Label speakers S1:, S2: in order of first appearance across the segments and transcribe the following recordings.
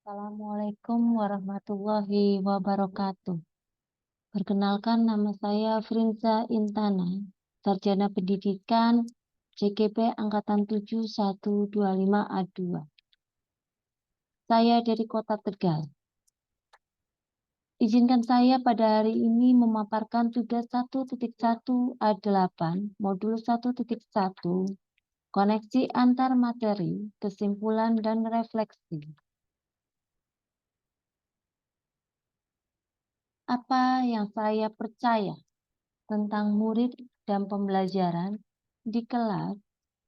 S1: Assalamualaikum warahmatullahi wabarakatuh. Perkenalkan, nama saya Frinza Intana, Sarjana Pendidikan JKP Angkatan 7 125A2. Saya dari Kota Tegal. Izinkan saya pada hari ini memaparkan tugas 1.1A8 modul 1.1 koneksi antar materi, kesimpulan, dan refleksi. Apa yang saya percaya tentang murid dan pembelajaran di kelas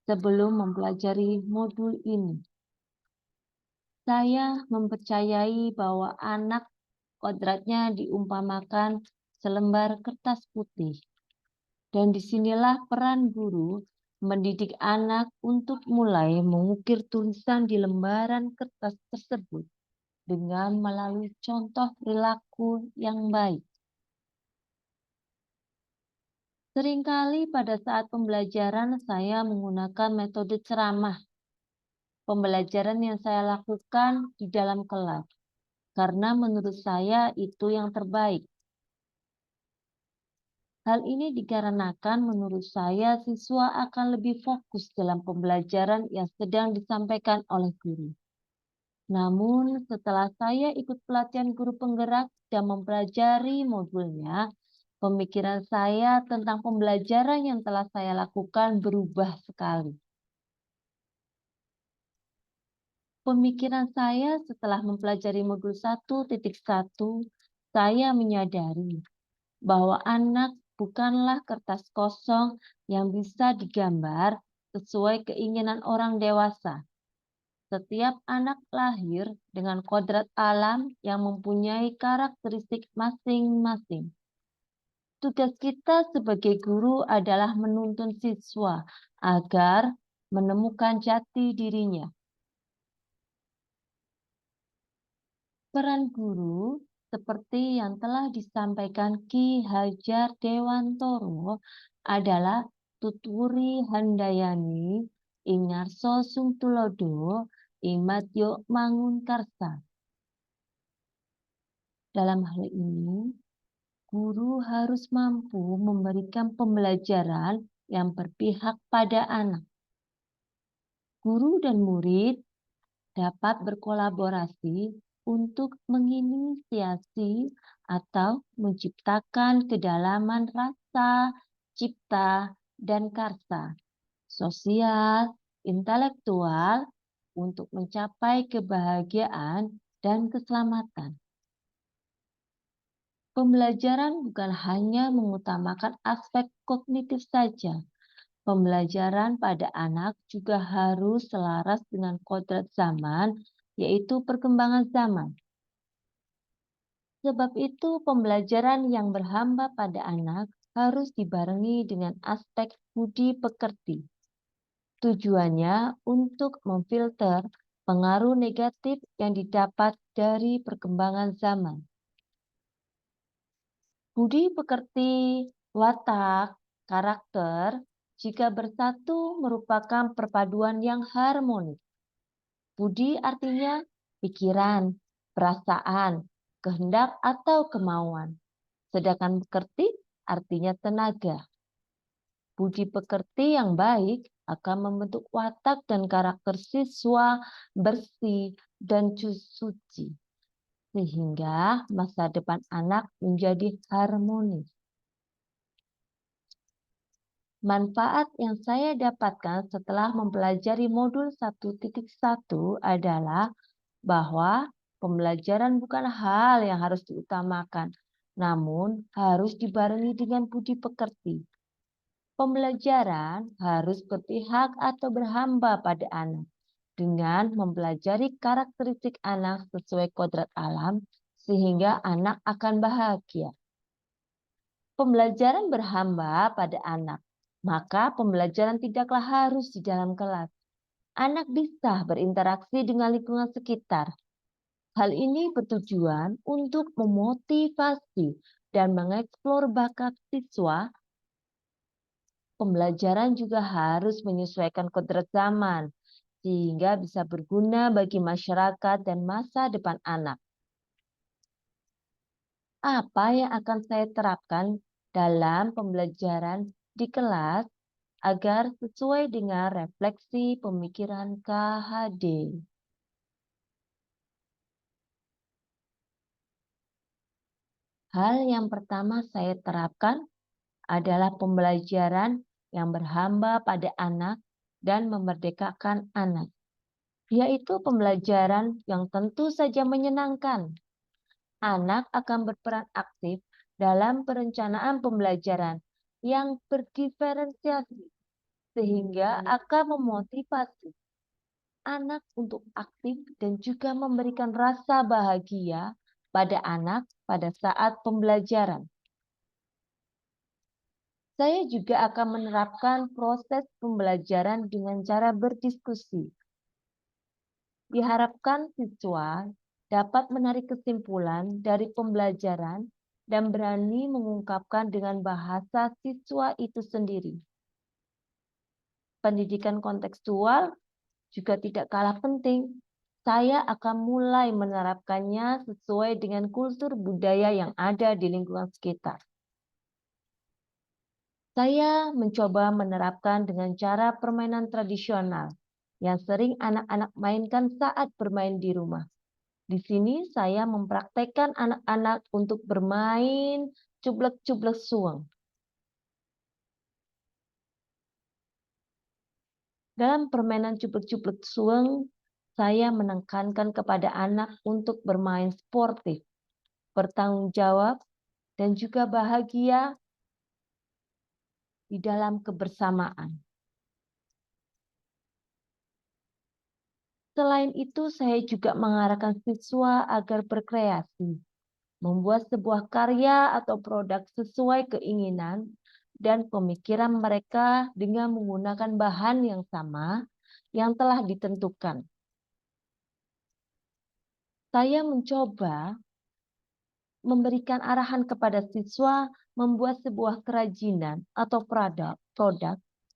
S1: sebelum mempelajari modul ini? Saya mempercayai bahwa anak kodratnya diumpamakan selembar kertas putih. Dan disinilah peran guru mendidik anak untuk mulai mengukir tulisan di lembaran kertas tersebut dengan melalui contoh perilaku yang baik. Seringkali pada saat pembelajaran saya menggunakan metode ceramah. Pembelajaran yang saya lakukan di dalam kelas, karena menurut saya itu yang terbaik. Hal ini dikarenakan menurut saya siswa akan lebih fokus dalam pembelajaran yang sedang disampaikan oleh guru. Namun setelah saya ikut pelatihan guru penggerak dan mempelajari modulnya, pemikiran saya tentang pembelajaran yang telah saya lakukan berubah sekali. Pemikiran saya setelah mempelajari modul 1.1, saya menyadari bahwa anak bukanlah kertas kosong yang bisa digambar sesuai keinginan orang dewasa. Setiap anak lahir dengan kodrat alam yang mempunyai karakteristik masing-masing. Tugas kita sebagai guru adalah menuntun siswa agar menemukan jati dirinya. Peran guru seperti yang telah disampaikan Ki Hajar Dewantoro adalah tuturi handayani, ingarso sungtulodo, imatyo mangunkarsa. Dalam hal ini, guru harus mampu memberikan pembelajaran yang berpihak pada anak. Guru dan murid dapat berkolaborasi untuk menginisiasi atau menciptakan kedalaman rasa, cipta, dan karsa, sosial, intelektual, untuk mencapai kebahagiaan dan keselamatan. Pembelajaran bukan hanya mengutamakan aspek kognitif saja. Pembelajaran pada anak juga harus selaras dengan kodrat zaman, yaitu perkembangan zaman. Sebab itu, pembelajaran yang berhamba pada anak harus dibarengi dengan aspek budi pekerti. Tujuannya untuk memfilter pengaruh negatif yang didapat dari perkembangan zaman. Budi pekerti, watak, karakter, jika bersatu merupakan perpaduan yang harmonis. Budi artinya pikiran, perasaan, kehendak atau kemauan. Sedangkan pekerti artinya tenaga. Budi pekerti yang baik akan membentuk watak dan karakter siswa bersih dan suci, sehingga masa depan anak menjadi harmonis. Manfaat yang saya dapatkan setelah mempelajari modul 1.1 adalah bahwa pembelajaran bukan hal yang harus diutamakan, namun harus dibarengi dengan budi pekerti. Pembelajaran harus berpihak atau berhamba pada anak dengan mempelajari karakteristik anak sesuai kodrat alam, sehingga anak akan bahagia. Pembelajaran berhamba pada anak, maka pembelajaran tidaklah harus di dalam kelas. Anak bisa berinteraksi dengan lingkungan sekitar. Hal ini bertujuan untuk memotivasi dan mengeksplor bakat siswa. Pembelajaran juga harus menyesuaikan kodrat zaman. sehingga bisa berguna bagi masyarakat dan masa depan anak. Apa yang akan saya terapkan dalam pembelajaran di kelas agar sesuai dengan refleksi pemikiran KHD? Hal yang pertama saya terapkan adalah pembelajaran yang berhamba pada anak dan memerdekakan anak, yaitu pembelajaran yang tentu saja menyenangkan. Anak akan berperan aktif dalam perencanaan pembelajaran yang berdiferensiasi, sehingga akan memotivasi anak untuk aktif dan juga memberikan rasa bahagia pada anak pada saat pembelajaran. Saya juga akan menerapkan proses pembelajaran dengan cara berdiskusi. Diharapkan siswa dapat menarik kesimpulan dari pembelajaran dan berani mengungkapkan dengan bahasa siswa itu sendiri. Pendidikan kontekstual juga tidak kalah penting. Saya akan mulai menerapkannya sesuai dengan kultur budaya yang ada di lingkungan sekitar. Saya mencoba menerapkan dengan cara permainan tradisional yang sering anak-anak mainkan saat bermain di rumah. Di sini saya mempraktekkan anak-anak untuk bermain cublek-cublek suweng. Dalam permainan cublek-cublek suweng, saya menekankan kepada anak untuk bermain sportif, bertanggung jawab, dan juga bahagia di dalam kebersamaan. Selain itu, saya juga mengarahkan siswa agar berkreasi, membuat sebuah karya atau produk sesuai keinginan dan pemikiran mereka dengan menggunakan bahan yang sama yang telah ditentukan. Saya mencoba memberikan arahan kepada siswa membuat sebuah kerajinan atau produk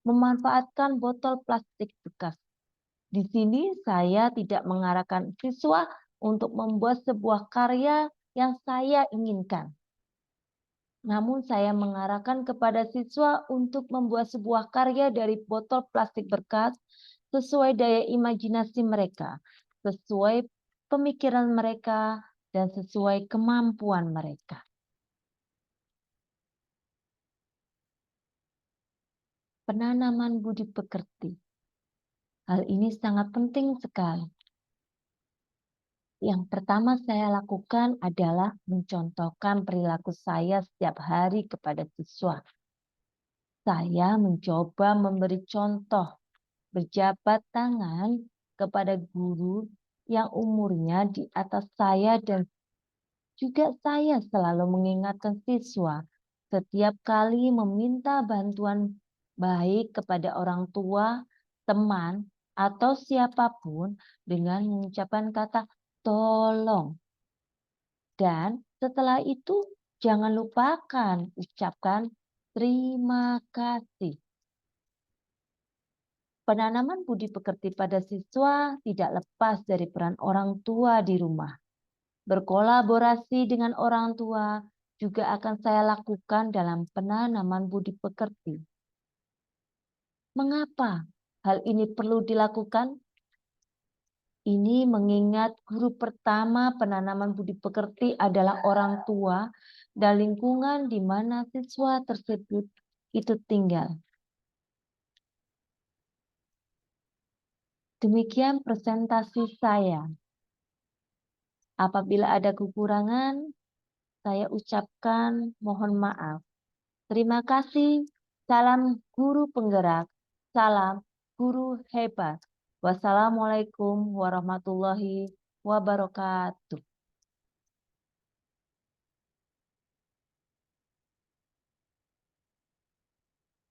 S1: memanfaatkan botol plastik bekas. Di sini saya tidak mengarahkan siswa untuk membuat sebuah karya yang saya inginkan. Namun saya mengarahkan kepada siswa untuk membuat sebuah karya dari botol plastik bekas sesuai daya imajinasi mereka, sesuai pemikiran mereka, dan sesuai kemampuan mereka. Penanaman budi pekerti. Hal ini sangat penting sekali. Yang pertama saya lakukan adalah mencontohkan perilaku saya setiap hari kepada siswa. Saya mencoba memberi contoh berjabat tangan kepada guru yang umurnya di atas saya dan juga saya selalu mengingatkan siswa setiap kali meminta bantuan baik kepada orang tua, teman, atau siapapun dengan mengucapkan kata tolong. Dan setelah itu jangan lupakan ucapkan terima kasih. Penanaman budi pekerti pada siswa tidak lepas dari peran orang tua di rumah. Berkolaborasi dengan orang tua juga akan saya lakukan dalam penanaman budi pekerti. Mengapa hal ini perlu dilakukan? Ini mengingat guru pertama penanaman budi pekerti adalah orang tua dan lingkungan di mana siswa tersebut itu tinggal. Demikian presentasi saya. Apabila ada kekurangan, saya ucapkan mohon maaf. Terima kasih. Salam guru penggerak. Salam guru hebat. Wassalamualaikum warahmatullahi wabarakatuh.